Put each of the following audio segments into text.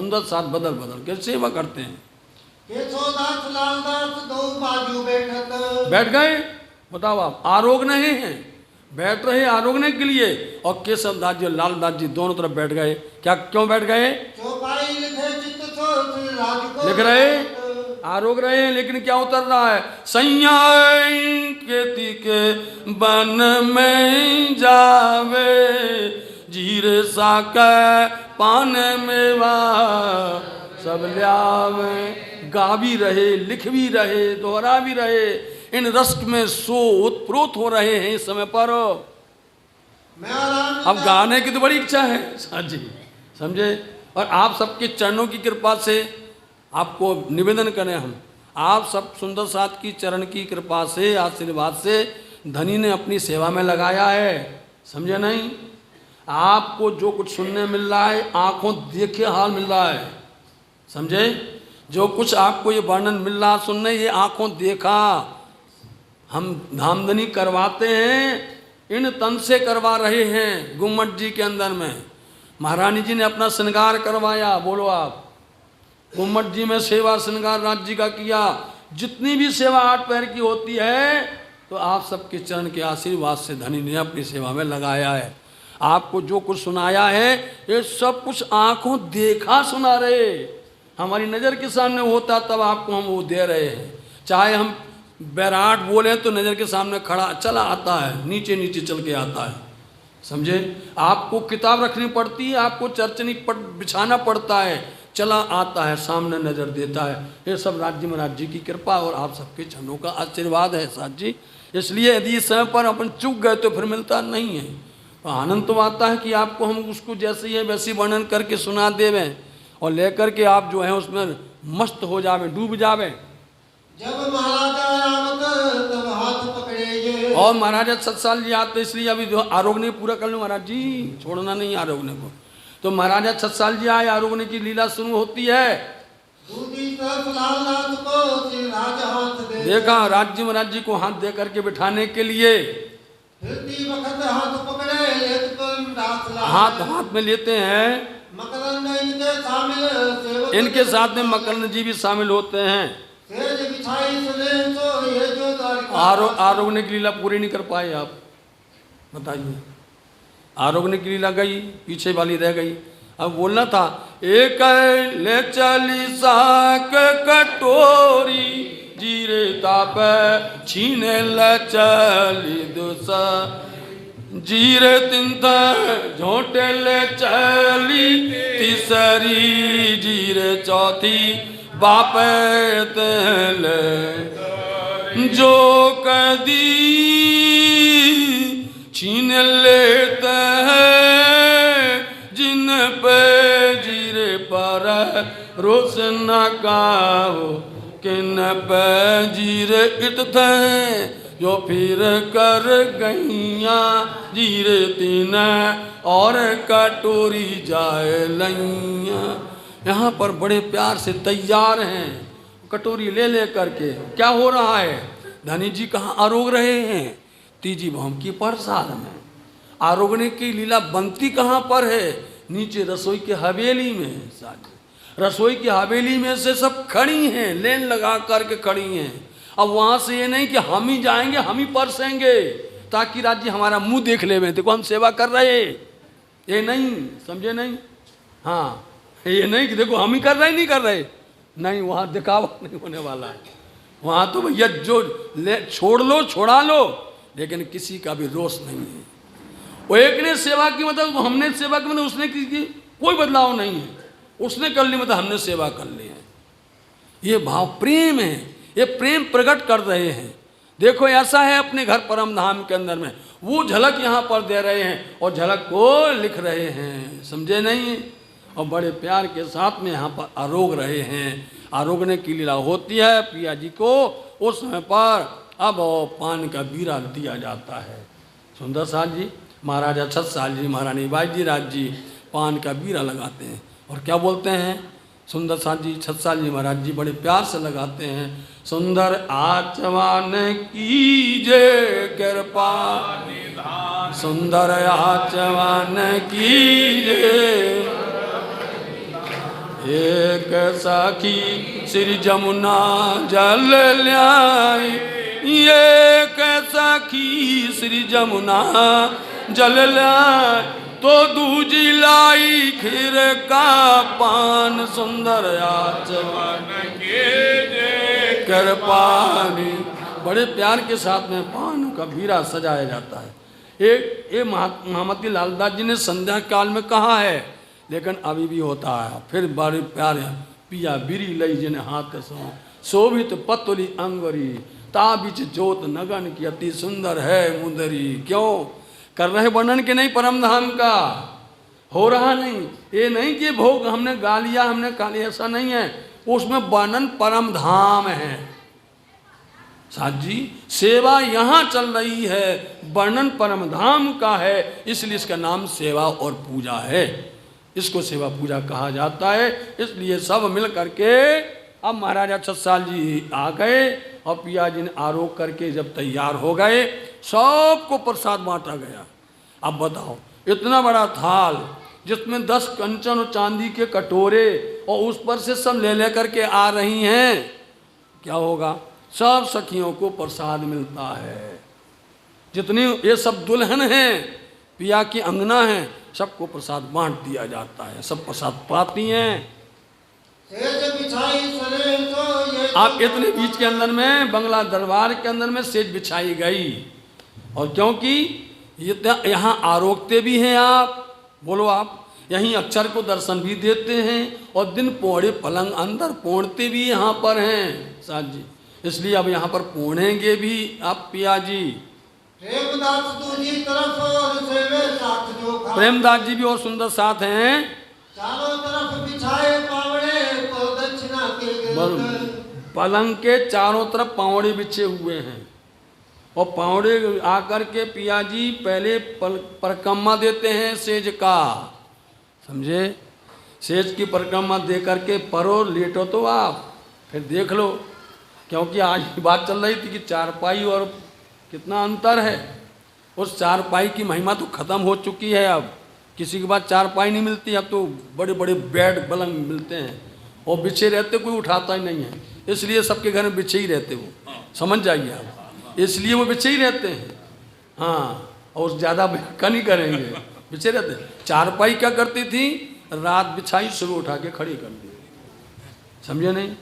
सुंदर साथ बदल बदल के सेवा करते हैं। केशवदास लालदास दो बाजू बैठक। बैठ गए, बताओ आप, आरोग नहीं है, बैठ रहे आरोगने के लिए, और केशवदास जी लालदास जी दोनों तरफ बैठ गए। क्या क्यों बैठ गए? चौपाई लिखे चित्त सोच राजको लिख रहे, आरोग रहे हैं, लेकिन क्या उतर रहा है? सैया खेती के बन में जावे, जीरे साके पान मेवा सब ल्यावे। गा भी रहे, लिख भी रहे, दोहरा भी रहे, इन रस में सो उत्प्रोत हो रहे हैं इस समय पर। अब गाने की तो बड़ी इच्छा है साथ जी, समझे। और आप सबके चरणों की कृपा से आपको निवेदन करें हम, आप सब सुंदर साथ की चरण की कृपा से, आशीर्वाद से धनी ने अपनी सेवा में लगाया है, समझे नहीं। आपको जो कुछ सुनने मिल रहा है, आंखों देखे हाल मिल रहा है, समझे। जो कुछ आपको ये वर्णन मिल रहा सुनने, ये आंखों देखा। हम धामधनी करवाते हैं, इन तन से करवा रहे हैं। गुम्मट जी के अंदर में महारानी जी ने अपना श्रृंगार करवाया, बोलो आप। गुम्मट जी में सेवा श्रृंगार राज जी का किया। जितनी भी सेवा 8 पैर की होती है, तो आप सबके चरण के आशीर्वाद से धनी ने अपनी सेवा में लगाया है। आपको जो कुछ सुनाया है, ये सब कुछ आंखों देखा सुना रहे, हमारी नज़र के सामने होता तब आपको हम वो दे रहे हैं। चाहे हम बैराट बोले तो नज़र के सामने खड़ा चला आता है, नीचे नीचे चल के आता है, समझे। आपको किताब रखनी पड़ती है, आपको चर्चनी बिछाना पड़ता है, चला आता है, सामने नज़र देता है। ये सब राज्य महाराज जी की कृपा और आप सबके चरणों का आशीर्वाद है साथ जी। इसलिए यदि इस समय पर अपन चूक गए तो फिर मिलता नहीं है। तो आनंद तो आता है कि आपको हम उसको जैसे ही वैसी वर्णन करके सुना देवें, और लेकर के आप जो है उसमें मस्त हो जावे, डूब जावे। जब महाराजा आवत तब हाथ पकड़े ये। और महाराजा सतसाल जी आते, इसलिए अभी जो आरोगने पूरा कर लो महाराज जी, छोड़ना नहीं आरोगने को। तो महाराजा सतसाल जी आए, आरोगने की लीला शुरू होती है। देखा राज्य महाराज जी को हाथ दे करके बिठाने के लिए, हाथ में लेते हैं। इनके साथ में मकरंद जी भी शामिल होते हैं। आरोगने की लीला पूरी नहीं कर पाए आप, बताइए। आरोगने की लीला गई, पीछे वाली रह गई। अब बोलना था, एक ले चली साक कटोरी, जीरे ताप छीने ल चली दूसा, जीरे तिंत झोंटे ले चली तीसरी, जीरे चौथी बापे तेले, जो कदी छीन लेते हैं जिन पे जीरे पर रोस न काहो, किन पे जीरे इट थे जो फिर कर गैया, जीरे तीन और कटोरी जाए लैया। यहाँ पर बड़े प्यार से तैयार हैं, कटोरी ले ले करके। क्या हो रहा है? धनी जी कहाँ आरोग रहे हैं? तीजी भौम की प्रसाद में। आरोगने की लीला बनती कहाँ पर है? नीचे रसोई के हवेली में। रसोई की हवेली में से सब खड़ी हैं, लेन लगा करके खड़ी हैं। अब वहाँ से ये नहीं कि हम ही जाएंगे, हम ही परसेंगे ताकि राज्य हमारा मुंह देख ले, देखो हम सेवा कर रहे, ये नहीं, समझे नहीं। हाँ, ये नहीं कि देखो हम ही कर रहे, नहीं कर रहे, नहीं, वहाँ दिखावा नहीं होने वाला है। वहाँ तो भैया जो ले छोड़ लो, छोड़ा लो, लेकिन किसी का भी रोष नहीं है। वो एक ने सेवा की मतलब हमने सेवा की मतलब उसने की, कोई बदलाव नहीं है। उसने कर ली मतलब हमने सेवा कर ली है। ये भाव प्रेम है, ये प्रेम प्रकट कर रहे हैं। देखो ऐसा है अपने घर परम धाम के अंदर में, वो झलक यहाँ पर दे रहे हैं और झलक को लिख रहे हैं, समझे नहीं। और बड़े प्यार के साथ में यहाँ पर आरोग रहे हैं। आरोगने की लीला होती है प्रिया जी को। उस समय पर अब पान का बीरा दिया जाता है। सुंदर साल जी, महाराजा छत्साल जी, महारानी बाई जी राज जी पान का बीरा लगाते हैं और क्या बोलते हैं? सुंदर साल जी, छत्साल जी महाराज जी बड़े प्यार से लगाते हैं। सुंदर आचवान कीजे कृपा, सुंदर आचवान कीजे, एक सखी श्री जमुना जल ल्याई, एक सखी श्री जमुना जल ल्याई, तो दूजी लाई खीर का पान, सुंदर आचमन के कर पानी। बड़े प्यार के साथ में पान का भीरा सजाया जाता है। ये महामती लालदास जी ने संध्या काल में कहा है, लेकिन अभी भी होता है। फिर बड़े प्यार है, पिया बिरी लई जिन हाथ सो, शोभित पतुली अंगरी, ता बिच जोत नगन की, अति सुंदर है मुंदरी। क्यों कर रहे वर्णन के नहीं, परम धाम का हो रहा नहीं। ये नहीं कि भोग हमने गा लिया, हमने खा लिया, ऐसा नहीं है। उसमें वर्णन परम धाम है। साथ जी सेवा यहाँ चल रही है, वर्णन परम धाम का है, इसलिए इसका नाम सेवा और पूजा है। इसको सेवा पूजा कहा जाता है। इसलिए सब मिल करके अब महाराजा छत्साल जी आ गए और पिया जी ने आरोप करके जब तैयार हो गए, सबको प्रसाद बांटा गया। अब बताओ, इतना बड़ा थाल जिसमें 10 कंचन और चांदी के कटोरे, और उस पर से सब ले ले करके आ रही हैं, क्या होगा? सब सखियों को प्रसाद मिलता है। जितनी ये सब दुल्हन हैं, पिया की अंगना है, सबको प्रसाद बांट दिया जाता है। सब प्रसाद पाती हैं। आप इतने बीच के अंदर में बंगला दरबार के अंदर में सेज बिछाई गई, और क्योंकि यहाँ आरोगते भी हैं आप, बोलो आप, यहीं अक्षर को दर्शन भी देते हैं, और दिन पौड़े पलंग अंदर पौड़ते भी यहाँ पर हैं साथ जी। इसलिए अब यहाँ पर पौड़ेंगे भी आप पिया जी। प्रेमदास जी भी और सुंदर साथ हैं। चारों तरफ बिछाए पावड़े, दक्षिणा के पलंग के चारों तरफ पावड़े बिछे हुए हैं, और पावड़े आकर के पिया जी पहले परिक्रमा देते हैं सेज का, समझे? सेज की परिक्रमा दे करके परो लेटो तो आप, फिर देख लो। क्योंकि आज बात चल रही थी कि चारपाई और कितना अंतर है। उस चारपाई की महिमा तो खत्म हो चुकी है। अब किसी के बाद चारपाई नहीं मिलती, अब तो बड़े बड़े बेड पलंग मिलते हैं, और बिछे रहते, कोई उठाता ही नहीं है। इसलिए सबके घर में बिछे ही रहते, वो समझ जाइए आप, इसलिए वो बिछे ही रहते हैं। हाँ, और ज़्यादा का नहीं करेंगे, बिछे रहते। चारपाई क्या करती थी? रात बिछाई, सुबह उठा के खड़ी कर दी, समझे नहीं?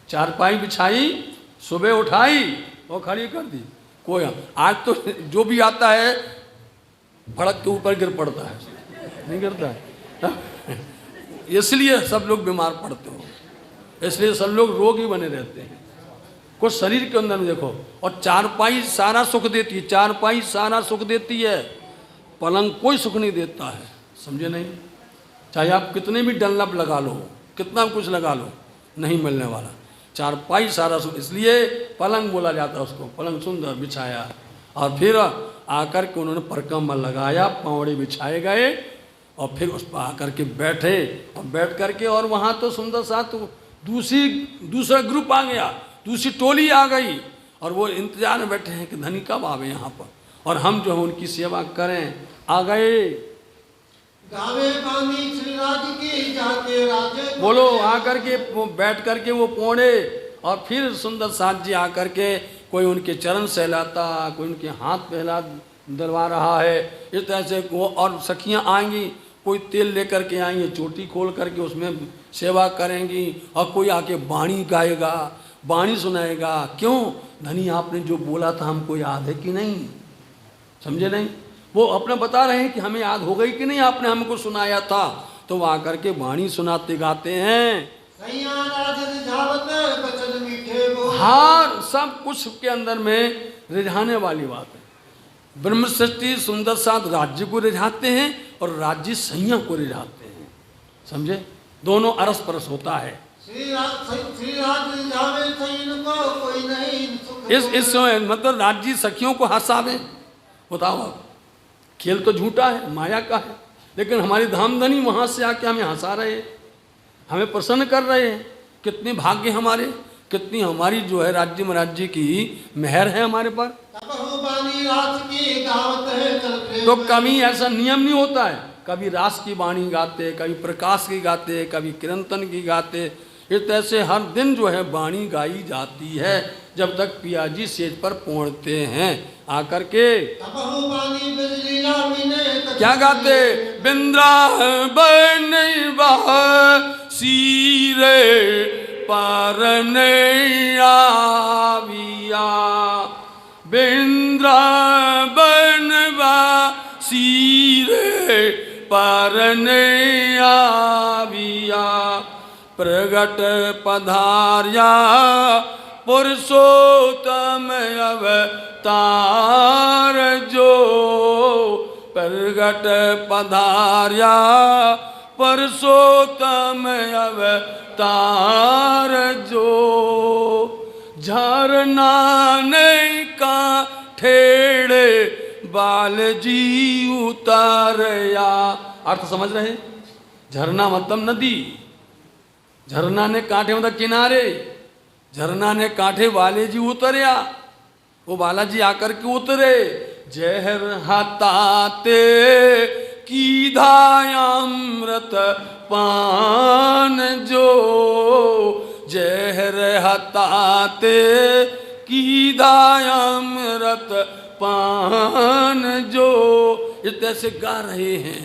चारपाई बिछाई, सुबह उठाई और खड़ी कर दी। कोई आज तो जो भी आता है भड़क के ऊपर गिर पड़ता है, नहीं गिरता है। इसलिए सब लोग बीमार पड़ते हो, इसलिए सब लोग रोगी बने रहते हैं। कुछ शरीर के अंदर में देखो। और चारपाई सारा सुख देती है, चारपाई सारा सुख देती है, पलंग कोई सुख नहीं देता है, समझे नहीं? चाहे आप कितने भी डनलप लगा लो, कितना कुछ लगा लो, नहीं मिलने वाला। चारपाई सारा सुख, इसलिए पलंग बोला जाता है उसको। पलंग सुंदर बिछाया, और फिर आकर के उन्होंने परिक्रमा लगाया, पावड़े बिछाए गए, और फिर उस पर आकर के बैठे, और बैठ करके, और वहाँ तो सुंदर सा तो दूसरा ग्रुप आ गया, दूसरी टोली आ गई, और वो इंतजार में बैठे हैं कि धनी कब आवे यहाँ पर, और हम जो है उनकी सेवा करें। आ गए, बोलो, आकर के बैठ करके वो पौड़े, और फिर सुंदर साथ जी आकर के कोई उनके चरण सहलाता, कोई उनके हाथ पहला दिलवा रहा है। इस तरह से वो, और सखियाँ आएंगी, कोई तेल लेकर के आएंगी, चोटी खोल करके उसमें सेवा करेंगी, और कोई आके वाणी गाएगा, वाणी सुनाएगा। क्यों? धनी आपने जो बोला था हमको याद है कि नहीं, समझे नहीं? वो अपना बता रहे हैं कि हमें याद हो गई कि नहीं, आपने हमको सुनाया था। तो वो आकर के वाणी सुनाते गाते हैं। हाँ, सब कुछ के अंदर में रिझाने वाली बात है। ब्रह्म सृष्टि सुंदर साथ राज्य को रिझाते हैं, और राज्य सैया को रिझाते हैं, समझे? दोनों अरस परस होता है। इस समय मतलब राज्य सखियों को हंसावे। बताओ, खेल तो झूठा है, माया का है, लेकिन हमारी धामधनी वहाँ से आके हमें हंसा रहे हैं, हमें प्रसन्न कर रहे हैं। कितने भाग्य हमारे, कितनी हमारी जो है राज्य में राज्य की मेहर है हमारे पर। तो कमी, ऐसा नियम नहीं होता है कभी रास की वाणी गाते, कभी प्रकाश की गाते, कभी कीर्तन की गाते। इस तरह से हर दिन जो है वाणी गाई जाती है जब तक पिया जी सेज पर पहुँचते हैं आकर के। तपहु पानी बिजलीला मिने क्या गाते? बिंद्रावन सीरे पारन आविया, बिंद्रावन सीरे पारन आविया, प्रगट पधार्या पुरुषोत्तम अवतार जो, प्रगट पधार्या पुरुषोत्तम अवतार जो, झरना नहीं का ठेड़े बाल जी उतारया। अर्थ समझ रहे हैं? झरना मतलब नदी, झरना ने कांठे मतलब किनारे, झरना ने कांठे वाले जी उतरया, वो बालाजी आकर के उतरे। जहर हताते कीधायामृत पान जो, जहर हताते कीधायामृत पान जो। इस तरह से गा रहे हैं,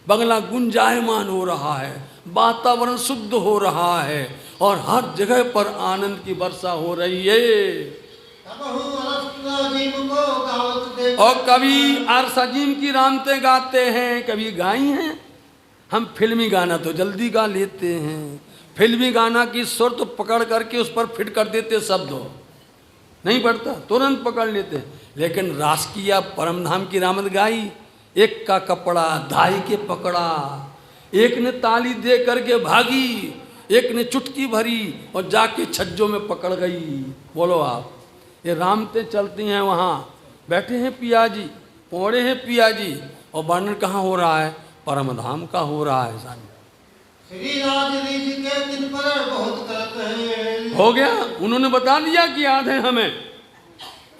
बंगला गुंजायमान हो रहा है, वातावरण शुद्ध हो रहा है और हर जगह पर आनंद की वर्षा हो रही है। और कभी अरसजीम की रामते गाते हैं, कभी गाई हैं। हम फिल्मी गाना तो जल्दी गा लेते हैं, फिल्मी गाना की सुर तो पकड़ करके उस पर फिट कर देते, शब्द हो नहीं पड़ता, तुरंत पकड़ लेते। लेकिन राजकीय परम धाम की रामत गाई, एक का कपड़ा धाई के पकड़ा, एक ने ताली दे करके भागी, एक ने चुटकी भरी और जाके छज्जों में पकड़ गई। बोलो आप, ये रामते चलती हैं, वहाँ बैठे हैं पिया जी, पौड़े हैं पिया जी, और वर्णन कहाँ हो रहा है? परम धाम का हो रहा है। श्री राज रीझ के दिन पर बहुत करत है। हो गया, उन्होंने बता दिया कि याद है हमें।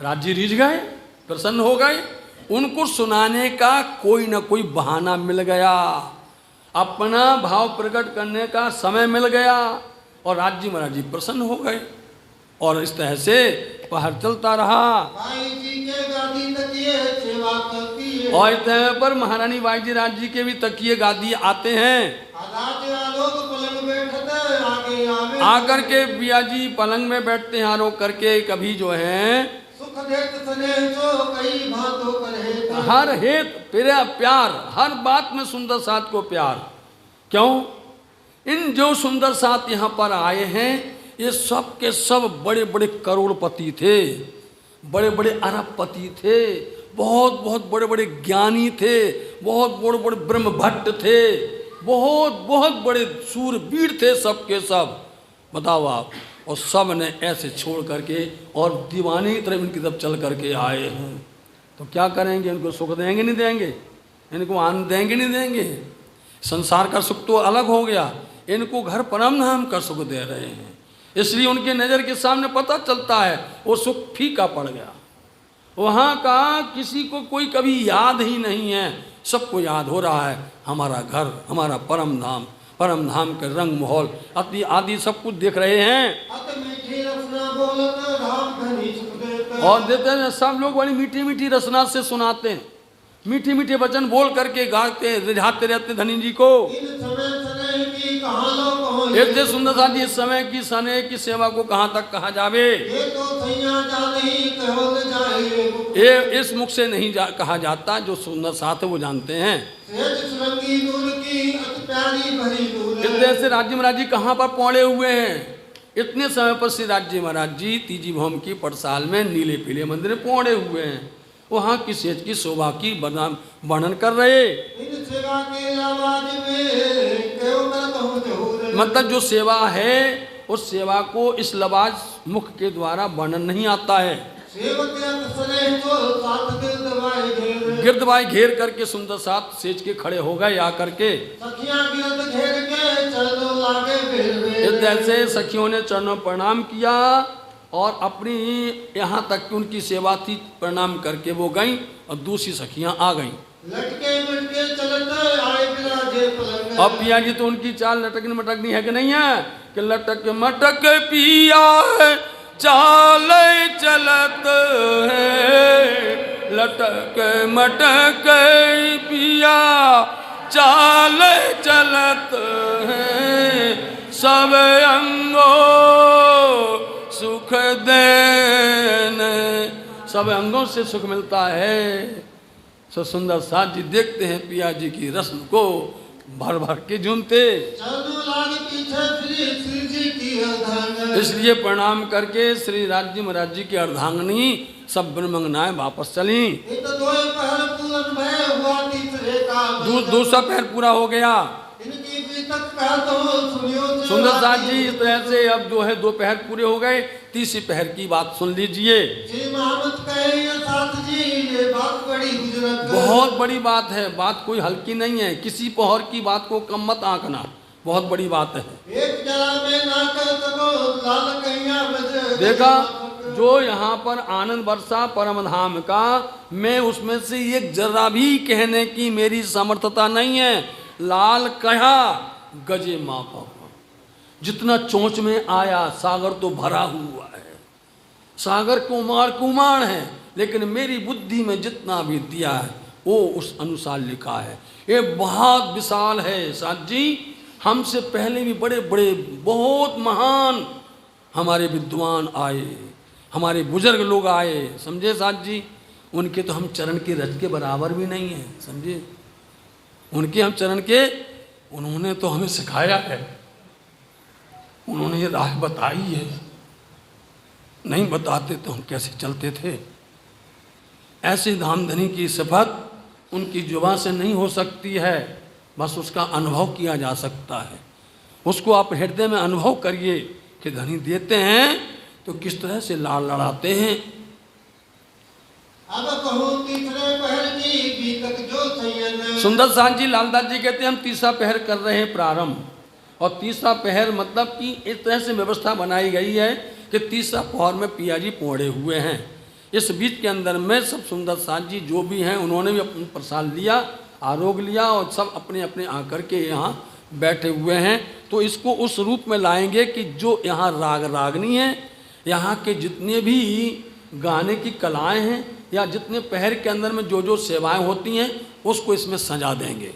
राज्य रीझ गए, प्रसन्न हो गए, उनको सुनाने का कोई ना कोई बहाना मिल गया, अपना भाव प्रकट करने का समय मिल गया और राज्य महाराज जी प्रसन्न हो गए। और इस तरह से पहर चलता रहा। भाई जी के गादी तकिए सेवा करती है। और इस तरह पर महारानी बाई जी राज जी के भी तकिए गादी आते हैं। लोग पलंग बैठते आगे आवे, आकर के पिया जी पलंग में बैठते हैं आरोप करके। कभी जो है सुख देत स्नेह जो कई बातों करे, हर हेत प्यार, हर बात में सुंदर साथ को प्यार। क्यों? इन जो सुंदर साथ यहाँ पर आए हैं, ये सब के सब बड़े बड़े करोड़पति थे, बड़े बड़े अरबपति थे, बहुत बहुत बड़े बड़े ज्ञानी थे, बहुत बड़े बड़े ब्रह्म भट्ट थे, बहुत बहुत बड़े सूरवीर थे, सब के सब। बताओ आप। और सब ने ऐसे छोड़ करके और दीवाने की तरफ इनकी तरफ चल करके आए हैं। तो क्या करेंगे? इनको सुख देंगे नहीं देंगे? इनको आनंद देंगे नहीं देंगे? संसार का सुख तो अलग हो गया, इनको घर परम धाम का सुख दे रहे हैं। इसलिए उनके नज़र के सामने पता चलता है वो सुख फीका पड़ गया। वहाँ का किसी को कोई कभी याद ही नहीं है, सबको याद हो रहा है हमारा घर, हमारा परम धाम, परम धाम के रंग माहौल अति आदि सब कुछ देख रहे हैं। और देते हैं सब लोग बड़ी मीठी मीठी रसना से सुनाते हैं, मीठे मीठे वचन बोल करके गाते रिझाते रहते धनी जी को। इतने सुंदर सा इस समय की सने की सेवा को कहाँ तक कहा जावे? ये इस मुख से नहीं कहा जाता, जो सुंदर साथ है वो जानते हैं। इतने से राज्य महाराज जी कहाँ पर पौड़े हुए हैं? इतने समय पर श्री राज्य महाराज जी तीजी भौम की पटसाल में नीले पीले मंदिर में पौड़े हुए हैं। वहाँ की सेज की शोभा की वर्णन कर रहे। मतलब जो सेवा है उस सेवा को इस लबाज मुख के द्वारा वर्णन नहीं आता है। गिरदबाई घेर करके सुंदर साथ सेज के खड़े हो गए आकर के। जैसे सखियों ने चरणों प्रणाम किया और अपनी यहाँ तक की उनकी सेवा थी, प्रणाम करके वो गईं और दूसरी सखियाँ आ गईं। लटके मटके चलत आए बिराजे पलंग। अब पिया जी तो उनकी चाल लटकनी मटकनी है कि नहीं है कि लटक मटक पिया है चाल चलत है, लटक मटक पिया चाल चलत है, सब अंगो सुख देने, सब अंगों से सुख मिलता है। सो सुंदर साथ जी देखते हैं पिया जी की रस्म को भर भर के झूमते, चलू लाग पीछे श्री जी की अर्धांगनी। इसलिए प्रणाम करके श्री राज्य महाराज जी की अर्धांगनी सब ब्रह्मंगनाएं वापस चली। इत दोय पहर पूरन भय हुआ तीसरे का दूसरा पहर पूरा हो गया। इनकी बीतक कहत हो सुनियो जो सुंदर साथ जी इस तरह से अब जो है 2 पहर पूरे हो गए, तीसरी पहर की बात सुन लीजिए। श्री महामत कहे ये साथ जी ये बात बड़ी गुजरत। बहुत बड़ी बात है, बात कोई हल्की नहीं है, किसी पहर की बात को कम मत आंकना, बहुत बड़ी बात है। एक जरा में ना कर सको लाल कहिया बज। देखा जो यहाँ पर आनंद बरसा परम धाम का, मैं उसमें से एक जरा भी कहने की मेरी समर्थता नहीं है। लाल कहा गजे मापा, जितना चोंच में आया सागर तो भरा हुआ है, सागर कुमार है, लेकिन मेरी बुद्धि में जितना भी दिया है वो उस अनुसार लिखा है। ये बहुत विशाल है साथ जी। हमसे पहले भी बड़े बड़े बहुत महान हमारे विद्वान आए, हमारे बुजुर्ग लोग आए, समझे साथ जी। उनके तो हम चरण के रज के बराबर भी नहीं है, समझे। उनके हम चरण के, उन्होंने तो हमें सिखाया है, उन्होंने ये राह बताई है, नहीं बताते तो हम कैसे चलते थे। ऐसे धामधनी की शपथ उनकी जुबान से नहीं हो सकती है, बस उसका अनुभव किया जा सकता है। उसको आप हृदय में अनुभव करिए कि धनी देते हैं तो किस तरह से लाड़ लड़ाते हैं। अब कहूँ तीसरे पहर की बीतक जो संयन। सुंदर साथ जी लालदास जी कहते हैं हम तीसरा पहर कर रहे हैं प्रारंभ, और तीसरा पहर मतलब कि इस तरह से व्यवस्था बनाई गई है कि तीसरा पहर में पिया जी पहुँचे हुए हैं। इस बीच के अंदर में सब सुंदर साथ जी जो भी हैं उन्होंने भी अपना प्रसाद लिया, आरोग लिया, और सब अपने अपने आकर के यहाँ बैठे हुए हैं। तो इसको उस रूप में लाएंगे कि जो यहाँ राग रागनी है, यहाँ के जितने भी गाने की कलाएं हैं, या जितने पहर के अंदर में जो जो सेवाएं होती हैं उसको इसमें सजा देंगे।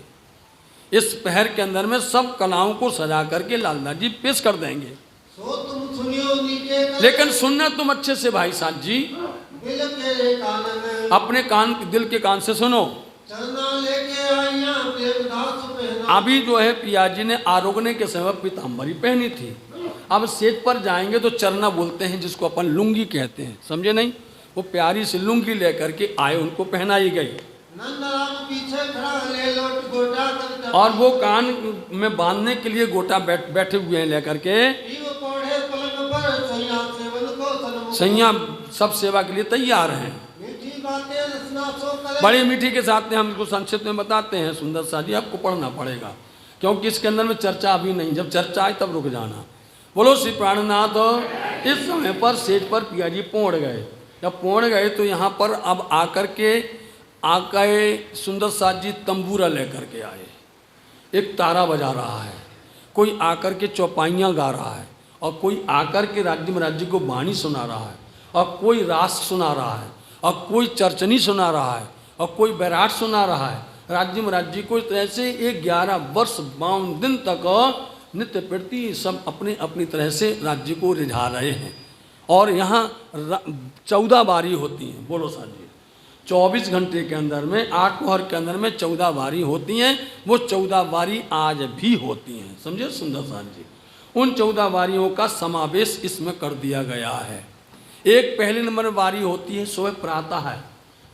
इस पहर के अंदर में सब कलाओं को सजा करके लालदास जी पेश कर देंगे। सो तुम सुनियो नीचे कर। लेकिन सुनना तुम अच्छे से भाई साहब जी, दिल के कानन। अपने कान दिल के कान से सुनो। चलना लेके आइया देवदास पहना। अभी जो है पिया जी ने आरोगने के समय पीताम्बरी पहनी थी। अब सेज पर जाएंगे तो चरना बोलते हैं, जिसको अपन लुंगी कहते हैं, समझे नहीं। वो प्यारी सी लुंगी लेकर के आए, उनको पहनाई गई, नंदराम पीछे खड़ा ले लोट गोटा कर। और वो कान में बांधने के लिए गोटा बैठे हुए हैं लेकर के। पीव पौड़े पलंग पर सैया सेवन को सन्मुख। सैया सब सेवा के लिए तैयार हैं। मीठी बातें रचना सो करे। बड़ी मीठी के साथ में हम इसको संक्षिप्त में बताते हैं। सुंदर सा जी आपको पढ़ना पड़ेगा, क्योंकि इसके अंदर में चर्चा अभी नहीं, जब चर्चा आए तब रुक जाना। बोलो श्री प्राणनाथ। इस समय पर सेज पर पिया जी पहुँच गए। जब पहुँच गए तो यहाँ पर अब आकर के सुंदर साथ जी तंबूरा लेकर के आए। एक तारा बजा रहा है, कोई आकर के चौपाइयाँ गा रहा है, और कोई आकर के राज्य महाराज जी को वाणी सुना रहा है, और कोई रास सुना रहा है, और कोई चर्चनी सुना रहा है, और कोई बैराट सुना रहा है। राज्य महाराज जी को इस तरह से 11 वर्ष 52 दिन तक नित्य प्रति सब अपने अपनी तरह से राज्य को रिझा रहे हैं। और यहाँ 14 बारी होती हैं। बोलो साथ जी, 24 घंटे के अंदर में 8 पहर के अंदर में 14 बारी होती हैं। वो 14 बारी आज भी होती हैं, समझे सुंदर साथ जी। उन 14 बारियों का समावेश इसमें कर दिया गया है। एक पहले नंबर बारी होती है सुबह प्रातः है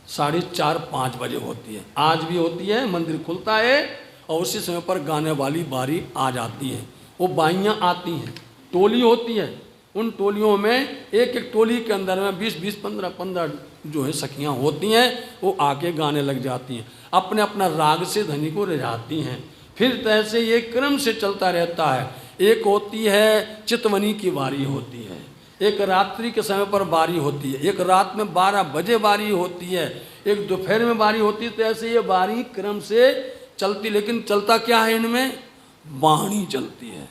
4:30-5 बजे होती है, आज भी होती है। मंदिर खुलता है और उसी समय पर गाने वाली बारी आ जाती है। वो बाइयाँ आती हैं, टोली होती है। उन टोलियों में एक एक टोली के अंदर में 20-20, 15-15 जो है सखियाँ होती हैं। वो आके गाने लग जाती हैं, अपने अपना राग से धनी को रिझाती हैं। फिर तरह से ये क्रम से चलता रहता है। एक होती है चितवनी की बारी होती है, एक रात्रि के समय पर बारी होती है, एक रात में 12 बजे बारी होती है, एक दोपहर में बारी होती है। तो ऐसे ये बारी क्रम से चलती, लेकिन चलता क्या है इनमें? वाणी चलती है।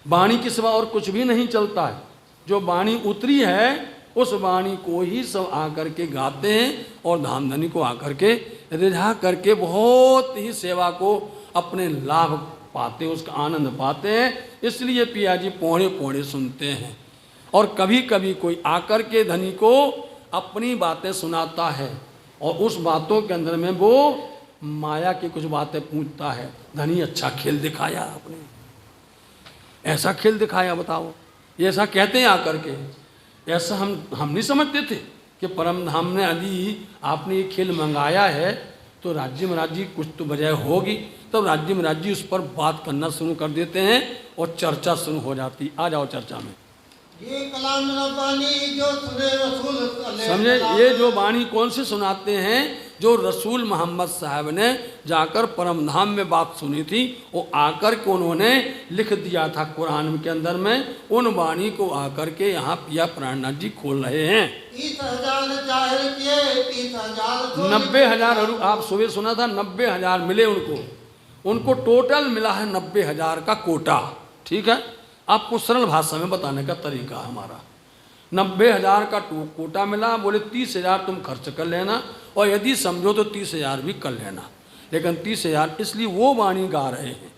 वाणी के सिवा और कुछ भी नहीं चलता है। जो वाणी उतरी है उस वाणी को ही सब आकर के गाते हैं और धामधनी को आकर के रिझा करके बहुत ही सेवा को अपने लाभ पाते हैं, उसका आनंद पाते हैं। इसलिए पिया जी पौड़े पौड़े सुनते हैं। और कभी कभी कोई आकर के धनी को अपनी बातें सुनाता है और उस बातों के अंदर में वो माया की कुछ बातें पूछता है। धनी अच्छा खेल दिखाया आपने, ऐसा खेल दिखाया, बताओ। ये ऐसा कहते हैं आकर के। ऐसा हम नहीं समझते थे कि परम धाम ने यदि आपने ये खेल मंगाया है तो राज्य महाराज जी कुछ तो वजह होगी। तब राज्य महाराज जी उस पर बात करना शुरू कर देते हैं और चर्चा शुरू हो जाती। आ जाओ चर्चा में। ये कलाम रब्बानी जो सुने रसूल समझे? ये जो वाणी कौन सी सुनाते हैं? जो रसूल मोहम्मद साहब ने जाकर परम धाम में बात सुनी थी, वो आकर के उन्होंने लिख दिया था कुरान के अंदर में। उन वाणी को आकर के यहाँ पिया प्राणनाथ जी खोल रहे हैं। 30,000 जाहिर किए, 30,000 90,000। आप सुबह सुना था 90,000 मिले उनको टोटल मिला है 90,000 का कोटा। ठीक है, आपको सरल भाषा में बताने का तरीका है हमारा। 90,000 का कोटा मिला। बोले 30,000 तुम खर्च कर लेना और यदि समझो तो 30,000 भी कर लेना। लेकिन 30,000 इसलिए वो वाणी गा रहे हैं।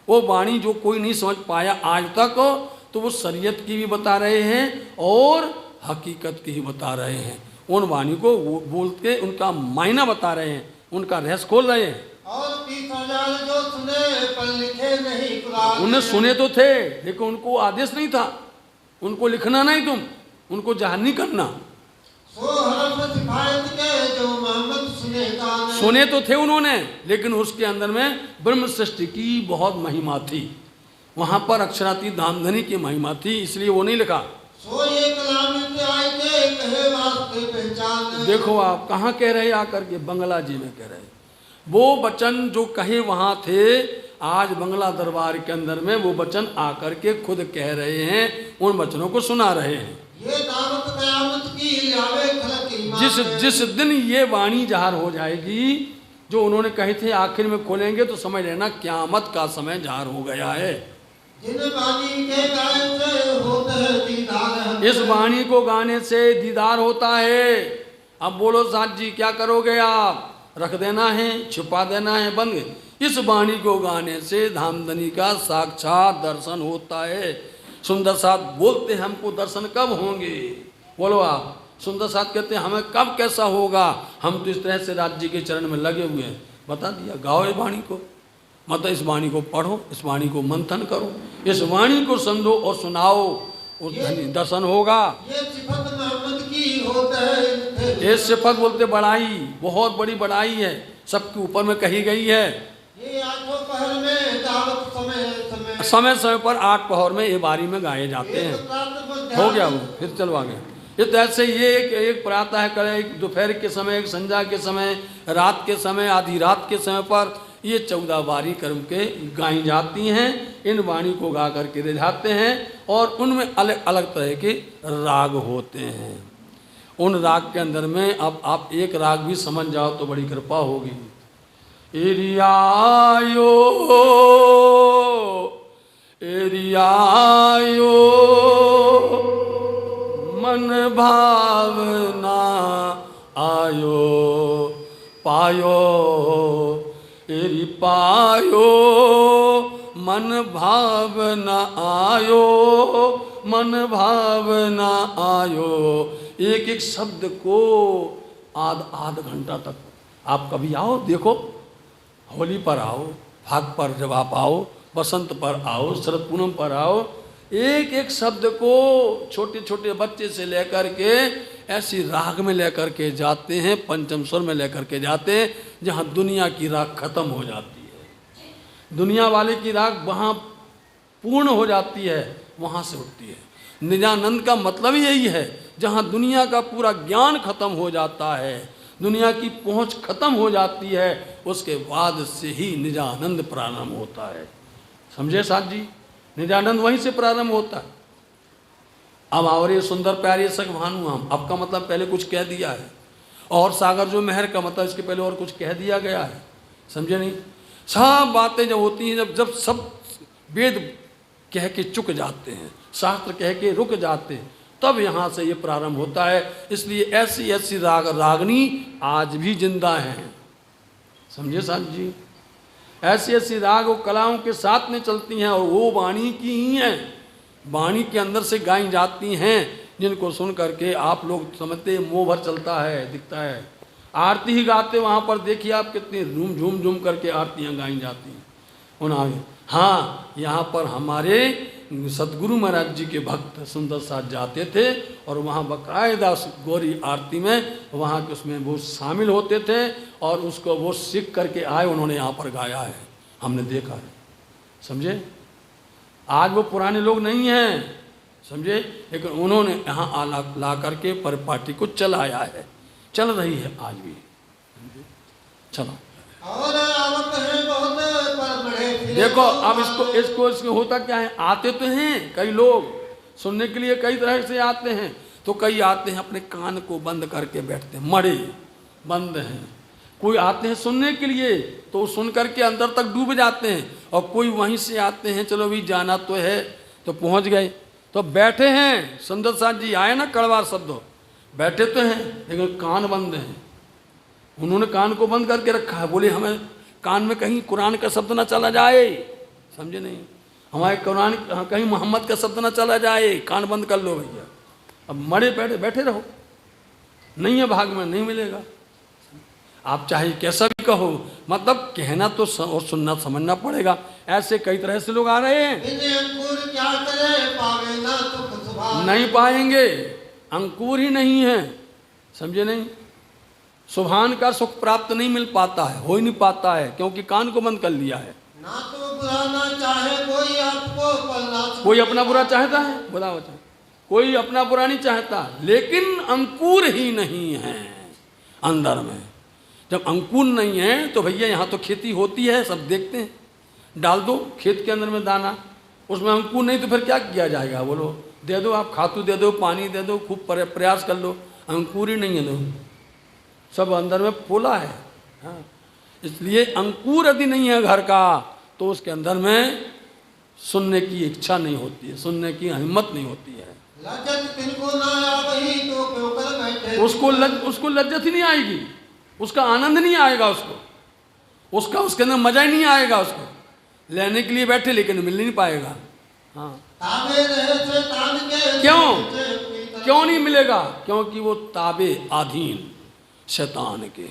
वो वाणी जो कोई नहीं समझ पाया आज तक, तो वो शरीयत की भी बता रहे हैं और हकीकत की ही बता रहे हैं। उन वाणी को वो बोल के उनका मायना बता रहे हैं, उनका रहस्य खोल रहे हैं। और 30,000 जो सुने पर लिखे नहीं कुरान। उन्हें सुने तो थे लेकिन उनको आदेश नहीं था, उनको लिखना नहीं, तुम उनको जाहिर नहीं करना। 100 हरफ सिफायत के जो मोहम्मद सुने गाने। सुने तो थे उन्होंने, लेकिन उसके अंदर में ब्रह्म सृष्टि की बहुत महिमा थी, वहाँ पर अक्षराती धामधनी की महिमा थी, इसलिए वो नहीं लिखा। सो ये कलाम आए के कहे वास्ते पहचान। देखो आप कहाँ कह रहे आकर के? बंगला जी में कह रहे। वो वचन जो कहे वहाँ थे, आज बंगला दरबार के अंदर में वो वचन आकर के खुद कह रहे हैं, उन वचनों को सुना रहे हैं। ये दावत कयामत की लावे खलक ईमान। जिस दिन ये वाणी ज़ाहिर हो जाएगी, जो उन्होंने कहे थे आखिर में खोलेंगे, तो समझ लेना क़यामत का समय ज़ाहिर हो गया है। जिन वाणी के गायन से होता है दीदार। इस वाणी को गाने से दीदार होता है। अब बोलो साथ जी क्या करोगे आप? रख देना है, छुपा देना है, बंद। इस वाणी को गाने से धामधनी का साक्षात दर्शन होता है। सुंदर साथ बोलते हैं हमको दर्शन कब होंगे? बोलो आप। सुंदर साथ कहते हैं हमें कब कैसा होगा? हम तो इस तरह से राज्य के चरण में लगे हुए हैं। बता दिया। गाओ इस वाणी को, मतलब इस वाणी को पढ़ो, इस वाणी को मंथन करो, इस वाणी को समझो और सुनाओ, उस दर्शन होगा। ये सिफत मोहम्मद की होता है। ये सिफत बोलते बड़ाई, बहुत बड़ी बड़ाई है, सबके ऊपर में कही गई है। ये आठों पहर में दावत समय समय समय पर 8 पहर में ये बारी में गाए जाते हैं। हो गया वो, फिर चलो आगे। इस तरह से ये एक प्रातः करे, एक दोपहर के समय, एक संध्या के समय, रात के समय, आधी रात के समय पर ये 14 बारी कर्म के गाई जाती हैं। इन वाणी को गा करके रिझाते हैं और उनमें अलग अलग तरह के राग होते हैं। उन राग के अंदर में अब आप एक राग भी समझ जाओ तो बड़ी कृपा होगी। एरियायो एरियायो मन भावना आयो पायो, एरी पायो मन भावना आयो, मन भावना आयो। एक एक शब्द को आध घंटा तक आप कभी आओ, देखो, होली पर आओ, फाग पर जब आप आओ, बसंत पर आओ, शरद पूनम पर आओ, एक एक शब्द को छोटे छोटे बच्चे से लेकर के ऐसी राग में लेकर के जाते हैं, पंचम स्वर में लेकर के जाते हैं, जहाँ दुनिया की राग खत्म हो जाती है। दुनिया वाले की राग वहाँ पूर्ण हो जाती है, वहाँ से उठती है। निजानंद का मतलब यही है, जहाँ दुनिया का पूरा ज्ञान खत्म हो जाता है, दुनिया की पहुँच खत्म हो जाती है, उसके बाद से ही निजानंद प्रारंभ होता है। समझे साथ जी? निजानंद वहीं से प्रारंभ होता है। अब और ये सुंदर प्यारे सख भानु हम, अब का मतलब पहले कुछ कह दिया है, और सागर जो मेहर का मतलब इसके पहले और कुछ कह दिया गया है, समझे नहीं। सब बातें जब होती हैं, जब जब सब वेद कह के चुक जाते हैं, शास्त्र कह के रुक जाते हैं, तब यहाँ से ये प्रारंभ होता है। इसलिए ऐसी ऐसी रागनी आज भी जिंदा हैं, समझे साहब जी। ऐसी ऐसी राग और कलाओं के साथ में चलती हैं, और वो वाणी की ही हैं, वाणी के अंदर से गाई जाती हैं, जिनको सुन करके आप लोग समझते मोह भर चलता है, दिखता है। आरती ही गाते वहाँ पर देखिए आप, कितनी झूम झूम झूम करके आरतियाँ गाई जाती हैं उन आगे। हाँ, यहाँ पर हमारे सदगुरु महाराज जी के भक्त सुंदर साथ जाते थे, और वहाँ बाकायदा गौरी आरती में वहाँ के उसमें वो शामिल होते थे, और उसको वो सीख करके आए, उन्होंने यहाँ पर गाया है, हमने देखा है, समझे। आज वो पुराने लोग नहीं हैं, समझे, लेकिन उन्होंने यहाँ ला करके परिपाटी को चलाया है, चल रही है आज भी, चलो। और आवत है बहुत पर बढ़े फिरे देखो अब इसको होता क्या है, आते तो हैं कई लोग सुनने के लिए, कई तरह से आते हैं, तो कई आते हैं अपने कान को बंद करके बैठते हैं, मड़े बंद हैं। कोई आते हैं सुनने के लिए, तो सुन करके अंदर तक डूब जाते हैं, और कोई वहीं से आते हैं, चलो भी जाना तो है, तो पहुंच गए, तो बैठे हैं। सुंदर साथ जी आए ना, कड़वा शब्द, बैठे तो हैं लेकिन कान बंद हैं, उन्होंने कान को बंद करके रखा है, बोले हमें कान में कहीं कुरान का शब्द ना चला जाए, समझे नहीं, हमारे कुरान कहीं मोहम्मद का शब्द ना चला जाए, कान बंद कर लो भैया। अब मरे बैठे रहो, नहीं है भाग में, नहीं मिलेगा। आप चाहे कैसा भी कहो, मतलब कहना तो और सुनना समझना पड़ेगा। ऐसे कई तरह से लोग आ रहे हैं, अंकुर क्या करे पावे ना सुख सुभान, नहीं पाएंगे, अंकुर ही नहीं है, समझे नहीं। सुभान का सुख प्राप्त नहीं मिल पाता है, हो ही नहीं पाता है, क्योंकि कान को बंद कर लिया है। ना तो बुरा ना चाहे कोई आपको, पलना कोई अपना बुरा चाहता है, बताओ, कोई अपना बुरा नहीं चाहता, लेकिन अंकुर ही नहीं है अंदर में। जब अंकुर नहीं है तो भैया यहाँ तो खेती होती है, सब देखते हैं, डाल दो खेत के अंदर में दाना, उसमें अंकुर नहीं तो फिर क्या किया जाएगा, बोलो, दे दो आप खातू दे दो, पानी दे दो, खूब प्रयास कर लो, अंकुर ही नहीं है, दो सब अंदर में फूला है। हाँ, इसलिए अंकुर यदि नहीं है घर का, तो उसके अंदर में सुनने की इच्छा नहीं होती है, सुनने की हिम्मत नहीं होती है, लज्जत तिनको ना आवही तो क्यों कर बैठे, उसको लज्जत ही नहीं आएगी, उसका आनंद नहीं आएगा, उसका उसके अंदर मजा ही नहीं आएगा, उसको लेने के लिए बैठे लेकिन मिल नहीं पाएगा। हाँ, ताबे रहे थे तान के, क्यों नहीं मिलेगा, क्योंकि वो ताबे अधीन शैतान के।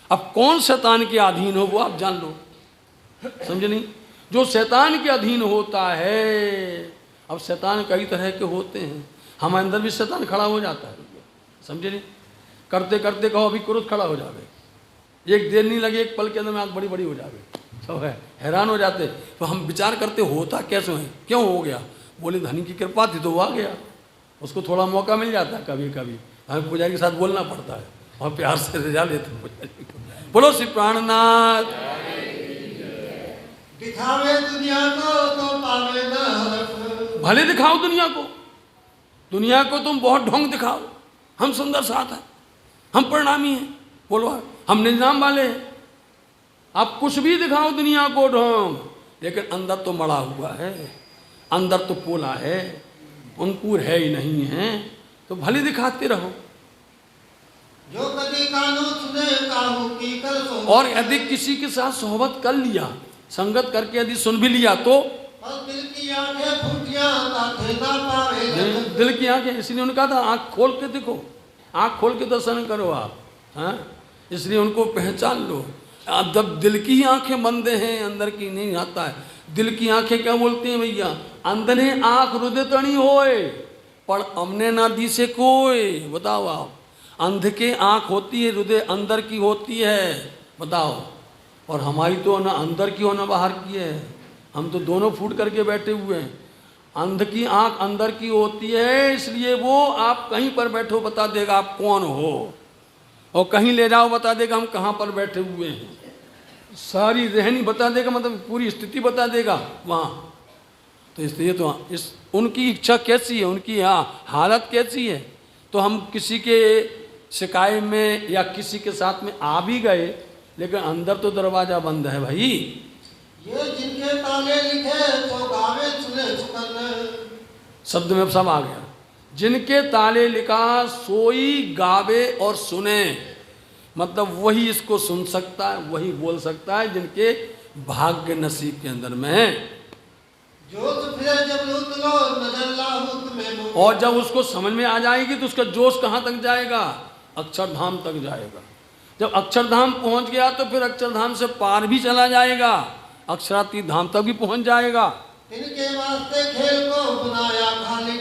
अब कौन शैतान के अधीन हो वो आप जान लो, समझे नहीं। जो शैतान के अधीन होता है, अब शैतान कई तरह के होते हैं, हमारे अंदर भी शैतान खड़ा हो जाता है, समझे नहीं। करते करते कहो अभी क्रोध खड़ा हो जावे, एक देर नहीं लगे, एक पल के अंदर में आँख बड़ी बड़ी हो जावे, सब है, हैरान हो जाते। तो हम विचार करते होता कैसे है, क्यों हो गया, बोले धनी की कृपा थी तो वो आ गया, उसको थोड़ा मौका मिल जाता है, कभी कभी हमें पुजारी के साथ बोलना पड़ता है, और प्यार से रिझा लेते पुजारी को। बोलो श्री प्राणनाथ, दिखावे दुनिया को तो पावे ना हरफ, भले दिखाओ दुनिया को तुम बहुत ढोंग दिखाओ, हम सुंदर साथ हैं, हम परिणामी हैं, बोलो हम निजाम वाले हैं, आप कुछ भी दिखाओ दुनिया को ढोंग, लेकिन अंदर तो मड़ा हुआ है, अंदर तो पोला है, अंकुर है ही नहीं है, तो भले दिखाते रहो। जो कभी कानों सुने काहू की कर सो, और यदि किसी के साथ सोहबत कर लिया, संगत करके यदि सुन भी लिया, तो और दिल की आंखें फूटियां ताके ना पावे, दिल की आंखें, इसलिए उनका था आँख खोल के देखो, आँख खोल के दर्शन करो आप, हाँ, इसलिए उनको पहचान लो। अब जब दिल की ही आंखें बंद हैं, अंदर की नहीं आता है। दिल की आंखें क्या बोलती हैं भैया, अंधने आँख हृदय तणी होए पर अमने ना दी से कोई, बताओ आप, अंध के आँख होती है, हृदय अंदर की होती है, बताओ, और हमारी तो ना अंदर की हो ना बाहर की है, हम तो दोनों फूट करके बैठे हुए हैं। अंध की आँख अंदर की होती है, इसलिए वो आप कहीं पर बैठो बता देगा आप कौन हो, और कहीं ले जाओ बता देगा हम कहाँ पर बैठे हुए हैं, सारी रहनी बता देगा, मतलब पूरी स्थिति बता देगा वहाँ। तो इसलिए तो इस उनकी इच्छा कैसी है, उनकी हालत कैसी है। तो हम किसी के शिकायत में या किसी के साथ में आ भी गए, लेकिन अंदर तो दरवाज़ा बंद है भाई। ये जिनके ताले लिखे तो गावे सुने सुकन। शब्द में सब आ गया। जिनके ताले लिखा सोई गावे और सुने, मतलब वही इसको सुन सकता है, वही बोल सकता है जिनके भाग्य नसीब के अंदर में है। जोत फिरे जब लूट लो नजर लाहुत में मुँह। और जब उसको समझ में आ जाएगी तो उसका जोश कहाँ तक जाएगा? अक्षरधाम तक जाएगा। जब अक्षरधाम पहुंच गया तो फिर अक्षरधाम से पार भी चला जाएगा, अक्षरातीत धाम तक भी पहुंच जाएगा। इनके वास्ते खेल को बनाया खालिक।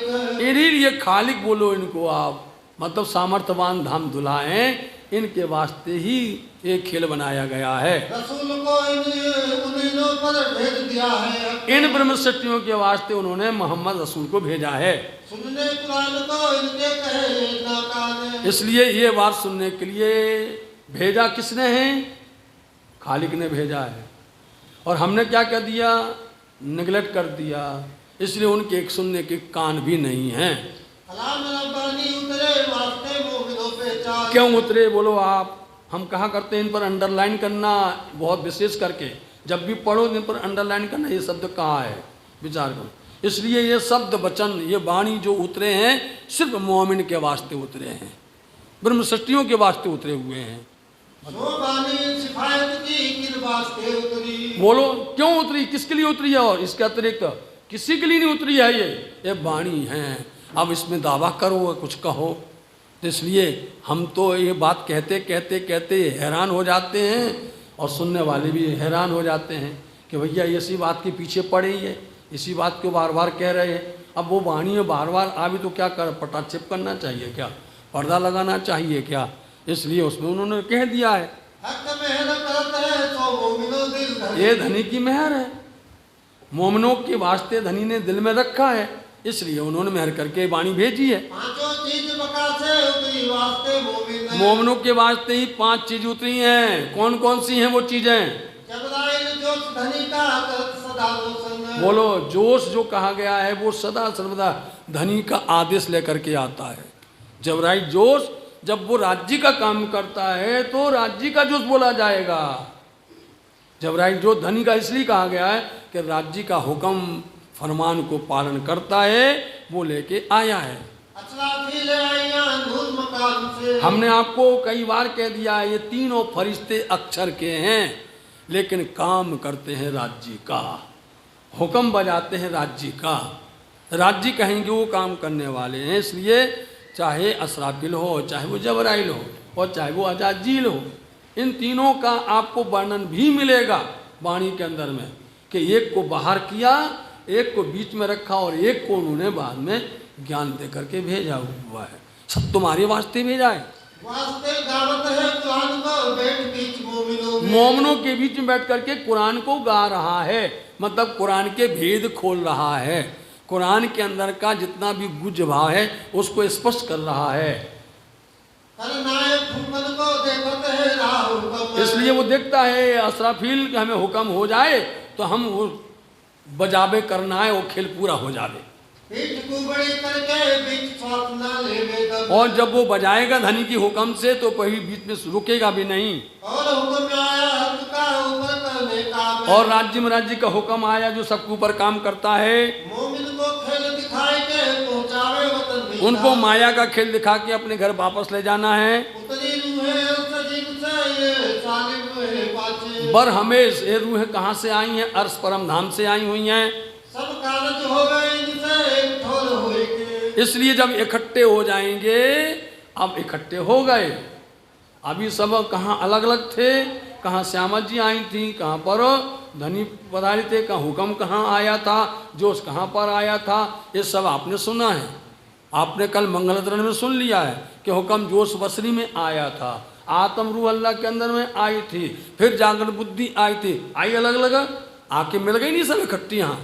ये खालिक बोलो इनको आप, मतलब सामर्थ्यवान धाम दुल्हाएं, इनके वास्ते ही एक खेल बनाया गया है। रसूल को उन्हीं पर भेज दिया है। इन ब्रह्मसृष्टियों के वास्ते उन्होंने मोहम्मद रसूल को भेजा है। सुनने कुरान को इनके कहे ना कान। इसलिए ये बात सुनने के लिए भेजा किसने है? खालिक ने भेजा है। और हमने क्या कर दिया? निगलेक्ट कर दिया। इसलिए उनके एक सुनने के कान भी नहीं हैं। क्यों उतरे बोलो आप? हम कहा करते हैं इन पर अंडरलाइन करना, बहुत विशेष करके जब भी पढ़ो इन पर अंडरलाइन करना, ये शब्द कहाँ है विचार करो। इसलिए ये शब्द वचन, ये वाणी जो उतरे हैं सिर्फ मोमिन के वास्ते उतरे हैं, ब्रह्म सृष्टियों के वास्ते उतरे हुए हैं। बोलो क्यों उतरी, किसके लिए उतरी है? और इसके अतिरिक्त किसी के लिए नहीं उतरी है। ये वाणी है। अब इसमें दावा करो, कुछ कहो। तो इसलिए हम तो ये बात कहते कहते कहते हैरान हो जाते हैं, और सुनने वाले भी हैरान हो जाते हैं कि भैया इसी बात के पीछे पड़े ही है, इसी बात को बार बार कह रहे हैं। अब वो वाणी में बार बार आ भी तो क्या कर, पटाक्षेप करना चाहिए क्या, पर्दा लगाना चाहिए क्या? इसलिए उसमें उन्होंने कह दिया है ये धनी की मेहर है, मोमिनों के वास्ते धनी ने दिल में रखा है, इसलिए उन्होंने मेहर करके वाणी भेजी है। मोमिनों के वास्ते ही 5 चीज उतरी हैं। कौन कौन सी हैं वो चीजें? बोलो जोश जो कहा गया है वो सदा सर्वदा धनी का आदेश लेकर के आता है। जबराइल जोश जब वो राज्य का काम करता है तो राज्य का जोश बोला जाएगा। जबराइल जो धनी का इसलिए कहा गया है कि राज्य का हुक्म फरमान को पालन करता है, वो लेके आया है। हमने आपको कई बार कह दिया है ये तीनों फरिश्ते अक्षर के हैं, लेकिन काम करते हैं राज्य का, हुक्म बजाते हैं राज्य का। राज्य कहेंगे वो काम करने वाले हैं। इसलिए चाहे असराफिल हो, चाहे वो जबराइल हो, और चाहे वो अजाजील हो, इन तीनों का आपको वर्णन भी मिलेगा वाणी के अंदर में कि एक को बाहर किया, एक को बीच में रखा, और एक को उन्होंने बाद में ज्ञान दे करके भेजा हुआ है। सब तुम्हारे वास्ते भेजा है। मोमिनों के बीच में बैठ करके कुरान को गा रहा है, मतलब कुरान के भेद खोल रहा है, कुरान के अंदर का जितना भी गुज भाव है उसको स्पष्ट कर रहा है। इसलिए वो देखता है असराफील हमें हुक्म हो जाए तो हम वो बजावे करना है, वो खेल पूरा हो जावे। और जब वो बजाएगा धनी की हुक्म से तो कहीं बीच में रुकेगा भी नहीं। और राज्य में राज्य का हुक्म आया जो सबके ऊपर काम करता है। उनको माया का खेल दिखा के अपने घर वापस ले जाना है। बर हमेश ये रूह कहाँ से आई हैं? अर्श परम धाम से आई हुई हैं। सब कारज हो गए इनसे एक ठोर होएगे। इसलिए जब इकट्ठे हो जाएंगे, अब इकट्ठे हो गए, अभी सब कहाँ अलग अलग थे, कहाँ श्यामा जी आई थी, कहाँ पर धनी पधारे थे, कहाँ हुक्म कहाँ आया था, जोश कहाँ पर आया था, ये सब आपने सुना है। आपने कल मंगलतरण में सुन लिया है कि हुक्म जोश बसरी में आया था, आत्म रूह अल्लाह के अंदर में आई थी, फिर जागरण बुद्धि आई थी, आई अलग अलग, आके मिल गई नहीं सब इकट्ठी, यहाँ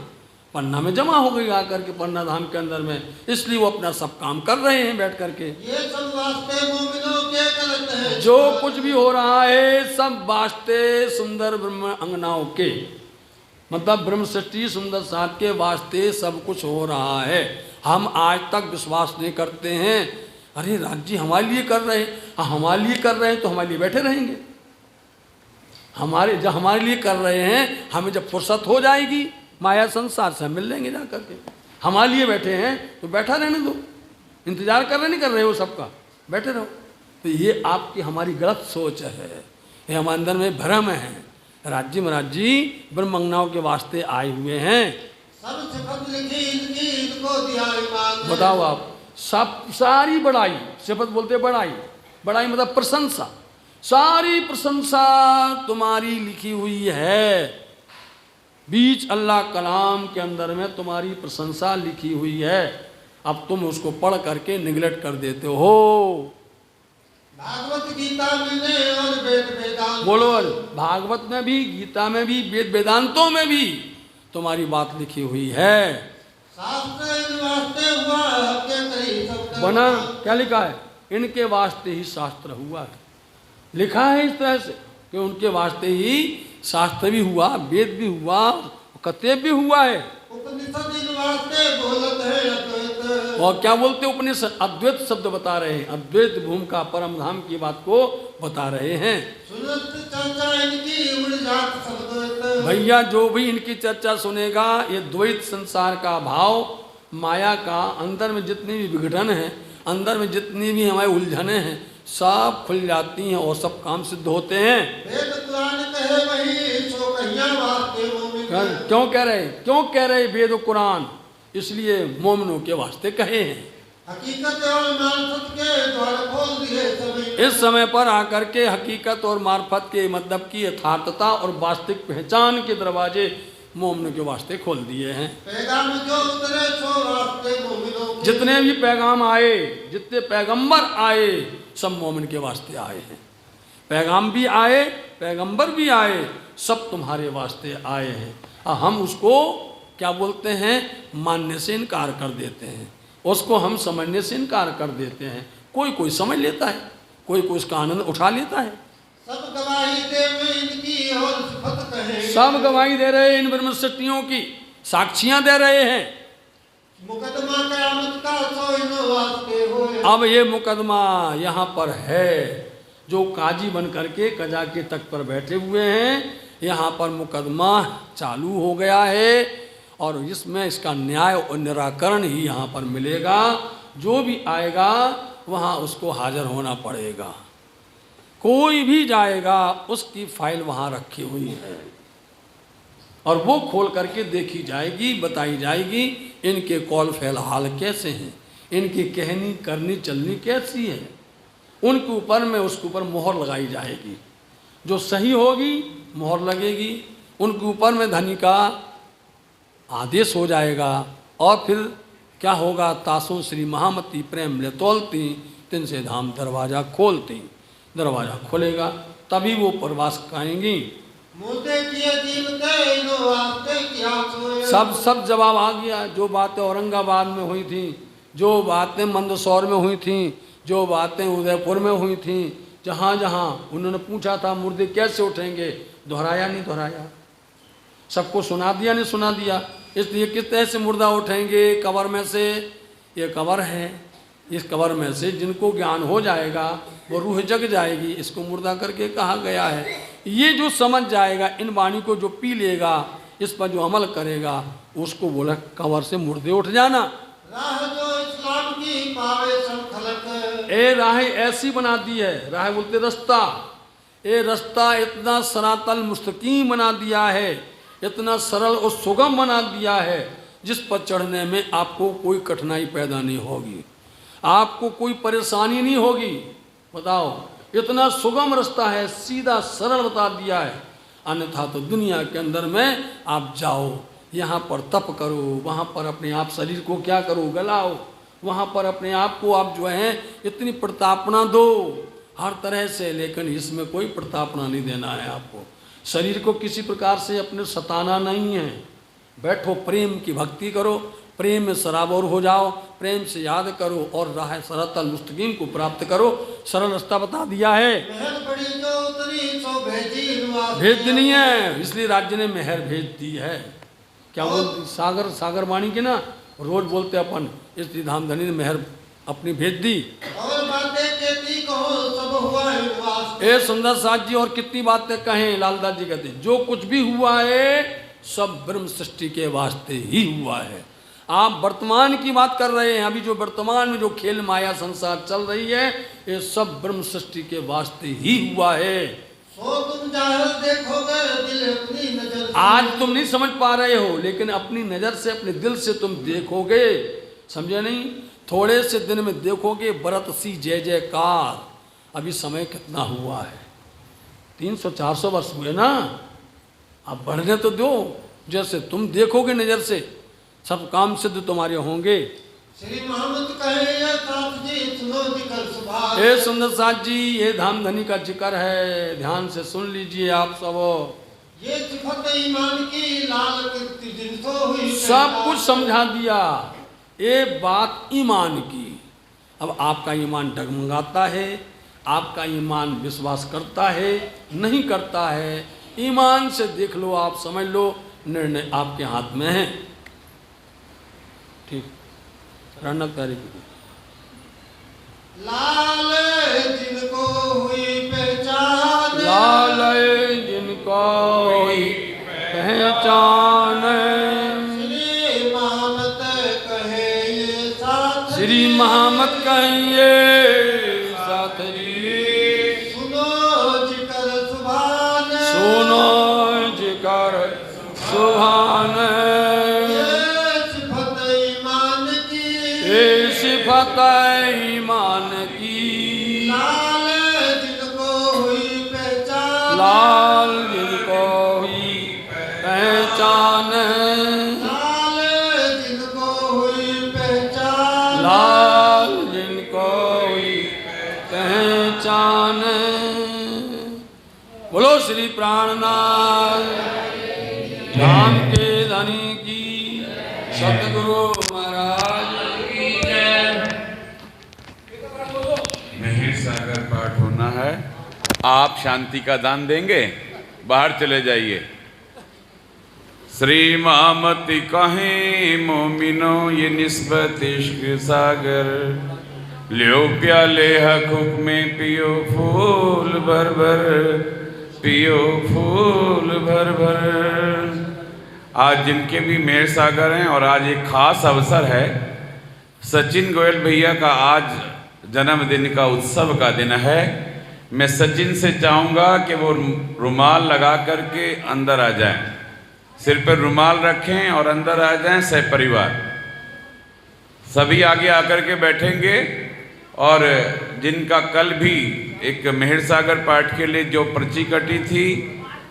पन्ना में जमा हो गई आकर के पन्ना धाम के अंदर में। इसलिए वो अपना सब काम कर रहे हैं बैठ करके। ये सब वास्ते मोमिनों के करते हैं। जो कुछ भी हो रहा है सब वास्ते सुंदर ब्रह्म अंगनाओं के। मतलब ब्रह्म सृष्टि सुंदर साथ के वास्ते सब कुछ हो रहा है। हम आज तक विश्वास नहीं करते हैं, अरे राज्य हमारे लिए कर रहे हैं, हाँ हमारे लिए कर रहे हैं तो हमारे लिए बैठे रहेंगे। जब हमारे लिए कर रहे हैं, हमें जब फुर्सत हो जाएगी माया संसार से मिल लेंगे जा करके। हमारे लिए बैठे हैं तो बैठा रहने दो, इंतजार कर रहे नहीं कर रहे हो सबका, बैठे रहो। तो ये आपकी हमारी गलत सोच है, ये हमारे अंदर में भ्रम है। राज्य महाराज जी ब्रह्मज्ञाओं के वास्ते आए हुए हैं। सब सिफत लिखी इनकी, इनको दिया ईमान। बताओ आप, सब सारी बड़ाई, सिफत बोलते बड़ाई, बड़ाई मतलब प्रशंसा, सारी प्रशंसा तुम्हारी लिखी हुई है। बीच अल्लाह कलाम के अंदर में तुम्हारी प्रशंसा लिखी हुई है। अब तुम उसको पढ़ करके निगलेक्ट कर देते हो। भागवत गीता में और वेद वेदांत, बोलो, भागवत में भी, गीता में भी, वेद वेदांतों में भी तुम्हारी बात लिखी हुई है। शास्त्र इन वास्ते हुआ के करी सब बना क्या लिखा है? इनके वास्ते ही शास्त्र हुआ है, लिखा है इस तरह से कि उनके वास्ते ही शास्त्र भी हुआ, वेद भी हुआ, कतेब भी हुआ है। उपनिषद इन वास्ते बोलत है अद्वैत। और क्या बोलते उपनिषद? अद्वैत शब्द बता रहे हैं, अद्वैत भूमि का परम धाम की बात को बता रहे हैं। सुनत चर्चा इनकी उड़ जात सब द्वैत। भैया जो भी इनकी चर्चा सुनेगा, ये द्वैत संसार का भाव, माया का अंदर में जितनी भी विघटन है, अंदर में जितनी भी हमारी उलझने हैं, सब खुल जाती हैं और सब काम सिद्ध होते हैं। वेद पुराण कहे वही सो कहिया वास्ते मोमिन। क्यों कह रहे, क्यों कह रहे वेद और कुरान? इसलिए मोमिनों के वास्ते कहे हैं। हकीकत और मार्फत के द्वार खोल दिए सभी। इस समय पर आकर के हकीकत और मार्फत के मतलब की यथार्थता और वास्तविक पहचान के दरवाजे मोमिनों के वास्ते खोल दिए हैं। पैगाम जो उतरे सो वास्ते मोमिनों के। जितने भी पैगाम आए, जितने पैगंबर आए, सब मोमिन के वास्ते आए हैं। पैगाम भी आए, पैगंबर भी आए, सब तुम्हारे वास्ते आए हैं। और हम उसको क्या बोलते हैं, मानने से इनकार कर देते हैं, उसको हम समझने से इनकार कर देते हैं। कोई कोई समझ लेता है, कोई कोई उसका आनंद उठा लेता है। सब गवाही दे में इनकी और सिफत कहे। सब गवाही दे रहे हैं इन ब्रह्म सृष्टियों की, साक्षियां दे रहे हैं। मुकदमा कयामत का सो इन वास्ते होए। अब ये मुकदमा यहाँ पर है, जो काजी बन करके कजा के तख्त पर बैठे हुए हैं, यहाँ पर मुकदमा चालू हो गया है और इसमें इसका न्याय और निराकरण ही यहाँ पर मिलेगा। जो भी आएगा वहाँ उसको हाजिर होना पड़ेगा। कोई भी जाएगा उसकी फाइल वहाँ रखी हुई है और वो खोल करके देखी जाएगी, बताई जाएगी इनके कौल फेल हाल कैसे हैं, इनकी कहनी करनी चलनी कैसी है। उनके ऊपर में उसके ऊपर मोहर लगाई जाएगी, जो सही होगी मोहर लगेगी, उनके ऊपर में धनी का आदेश हो जाएगा। और फिर क्या होगा, तासों श्री महामती प्रेम ले तोलती, तिनसे धाम दरवाज़ा खोलती, दरवाज़ा खोलेगा तभी वो प्रवास करेंगी। मुद्दे किए जीवते इन वास्ते किया सोए। सब जवाब आ गया। जो बातें औरंगाबाद में हुई थी, जो बातें मंदसौर में हुई थी, जो बातें उदयपुर में हुई थी, जहाँ जहाँ उन्होंने पूछा था मुर्दे कैसे उठेंगे, दोहराया नहीं दोहराया, सबको सुना दिया नहीं सुना दिया। इसलिए किस तरह से मुर्दा उठेंगे कब्र में से, ये कब्र है, इस कब्र में से जिनको ज्ञान हो जाएगा वो रूह जग जाएगी, इसको मुर्दा करके कहा गया है। ये जो समझ जाएगा, इन वाणी को जो पी लेगा, इस पर जो अमल करेगा, उसको बोला कब्र से मुर्दे उठ जाना। राह जो इस्लाम की पावे सब खलक। ए राह ऐसी बना दी है, राह बोलते रास्ता, ये रास्ता इतना सनातन मुस्तकीम बना दिया है, इतना सरल और सुगम बना दिया है, जिस पर चढ़ने में आपको कोई कठिनाई पैदा नहीं होगी, आपको कोई परेशानी नहीं होगी। बताओ, इतना सुगम रास्ता है, सीधा सरल बता दिया है। अन्यथा तो दुनिया के अंदर में आप जाओ, यहाँ पर तप करो, वहाँ पर अपने आप शरीर को क्या करो, गलाओ, वहाँ पर अपने आप को आप जो है इतनी प्रतापना दो हर तरह से, लेकिन इसमें कोई प्रतापना नहीं देना है आपको। शरीर को किसी प्रकार से अपने सताना नहीं है। बैठो, प्रेम की भक्ति करो, प्रेम में सराबोर हो जाओ, प्रेम से याद करो और राह सरातल मुस्तकीम को प्राप्त करो। सरल रास्ता बता दिया है। महल बड़ी जो उतरी सो भेजी रुआस भेज नहीं है, इसलिए राज्य ने मेहर भेज दी है। क्या वो सागर वाणी के ना रोज बोलते अपन, इसलिए धामधनी ने मेहर अपनी भेज दी। और बातें कहती कहो सब हुआ है रुआस ए सुंदर साथ जी, और कितनी बातें कहें। लालदास जी कहते जो कुछ भी हुआ है सब ब्रह्म सृष्टि के वास्ते ही हुआ है। आप वर्तमान की बात कर रहे हैं, अभी जो वर्तमान में जो खेल माया संसार चल रही है ये सब ब्रह्म सृष्टि के वास्ते ही हुआ है। सो तुम जाहिर देखोगे दिल अपनी नजर से। आज तुम नहीं समझ पा रहे हो, लेकिन अपनी नजर से अपने दिल से तुम देखोगे, समझे नहीं? थोड़े से दिन में देखोगे बरत सी जय जयकार। अभी समय कितना हुआ है, 300-400 वर्ष हुए ना, अब बढ़ने तो दो। जैसे तुम देखोगे नजर से सब काम सिद्ध तुम्हारे होंगे। श्री मोहम्मद कहे ये साथ जी सुनो जिक्र सुभाष। ए सुंदर साथ जी, ये धामधनी का जिक्र है, ध्यान से सुन लीजिए आप सब। ये सिफत ईमान की लाल कीर्ति जिनसो हुई सब कुछ समझा दिया, ये बात ईमान की। अब आपका ईमान डगमगाता है, आपका ईमान विश्वास करता है नहीं करता है, ईमान से देख लो, आप समझ लो, निर्णय आपके हाथ में है। ठीक, रौनक तारीख लाल जिनको हुई पहचान। लाल जिनको हुई पहचान। श्री मोहम्मद कहे ये साथ। श्री मोहम्मद कहिए साथ जी, सुनो जिक्र सुभान। सुनो जिक्र सुभान। सिफत ईमान की, लाल जिनको हुई पहचान। लाल जिनको हुई पहचान। लाल जिनको हुई पहचान। लाल जिनको हुई पहचान। बोलो श्री प्राणनाथ राम के धनी की, सतगुरु महाराज की जय। मिहिर सागर पाठ होना है। आप शांति का दान देंगे, बाहर चले जाइए। श्री मामती कहें मोमिनो ये निस्बत इश्क सागर, लियो प्याले हक में पियो फूल भर भर, पियो फूल भर भर। आज जिनके भी मेहर सागर हैं, और आज एक खास अवसर है, सचिन गोयल भैया का आज जन्मदिन का उत्सव का दिन है। मैं सचिन से चाहूँगा कि वो रुमाल लगा करके अंदर आ जाएं, सिर पर रुमाल रखें और अंदर आ जाएं। सह परिवार सभी आगे आकर के बैठेंगे। और जिनका कल भी एक मेहर सागर पाठ के लिए जो पर्ची कटी थी,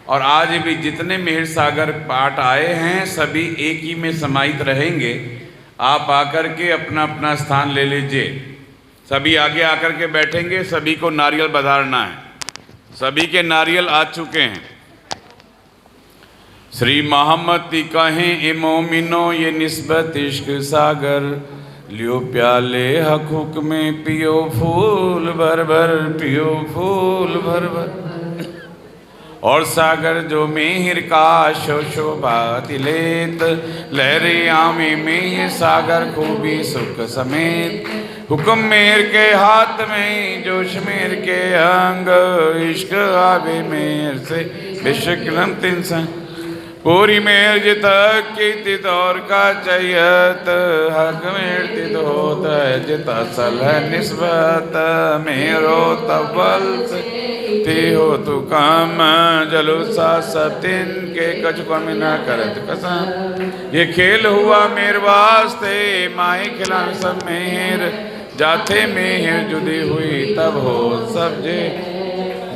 और आज भी जितने मेहर सागर पाठ आए हैं सभी एक ही में समाहित रहेंगे। आप आकर के अपना अपना स्थान ले लीजिए। सभी आगे आकर के बैठेंगे। सभी को नारियल बधारना है। सभी के नारियल आ चुके हैं। श्री मोहम्मद कहें ए मोमिनो ये निस्बत इश्क सागर, लियो प्याले हकूक में पियो फूल भर भर, पियो फूल भर भर। और सागर जो मेहर का शोभा तिलेत, लहरे आमे में ये सागर खूबी सुख समेत। हुक्म मेहर के हाथ में जोश मेहर के अंग, इश्क आवे मेहर से बेशकलम तिन संग। पूरी मेहर जित की दौर का चयत, हक मेहर तित होता है जित असल है निस्बत। मेरो तबल से ते हो तू काम, जलूसा सतिन के कछ कम न करत कसम। ये खेल हुआ मेरे वास्ते, माए खिलान सब मेहर, जाते मेहर जुदी हुई तब हो सब जे।